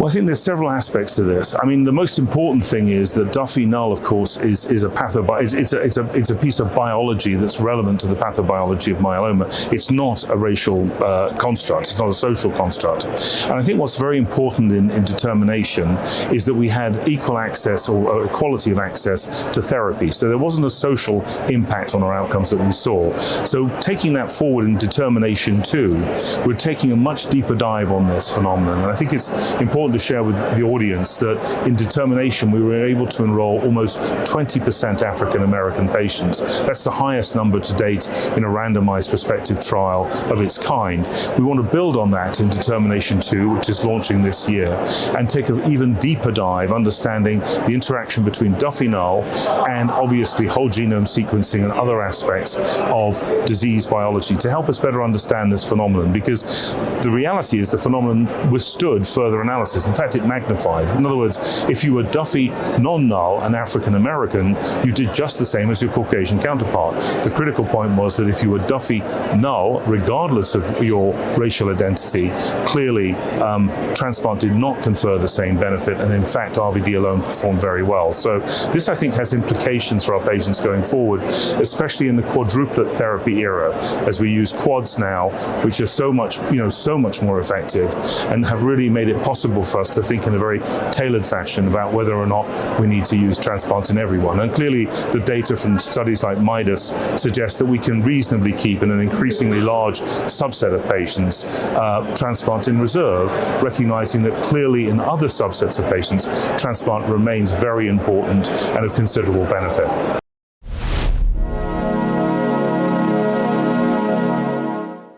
Well, I think there's several aspects to this. I mean, the most important thing is that Duffy Null, of course, is a it's a piece of biology that's relevant to the pathobiology of myeloma. It's not a racial construct. It's not a social construct. And I think what's very important in determination is that we had equal access or equality of access to therapy. So there wasn't a social impact on our outcomes that we saw. So taking that forward in DETERMINATION-2, we're taking a much deeper dive on this phenomenon. And I think it's important to share with the audience that in DETERMINATION we were able to enroll almost 20% African American patients. That's the highest number to date in a randomized prospective trial of its kind. We want to build on that in DETERMINATION-2, which is launching this year, and take an even deeper dive understanding the interaction between Duffy Null and obviously whole genome sequencing and other aspects of disease biology to help us better understand this phenomenon, because the reality is the phenomenon withstood further analysis. In fact, it magnified. In other words, if you were Duffy non-null and African American, you did just the same as your Caucasian counterpart. The critical point was that if you were Duffy null, regardless of your racial identity, clearly transplant did not confer the same benefit, and in fact RVD alone performed very well. So this, I think, has implications for our patients going forward, especially in the quadruplet therapy era, as we use quads now, which are so much more effective and have really made it possible for us to think in a very tailored fashion about whether or not we need to use transplants in everyone. And clearly the data from studies like Midas suggests that we can reasonably keep in an increasingly large subset of patients transplant in reserve, recognizing that clearly in other subsets of patients transplant remains very important and of considerable benefit.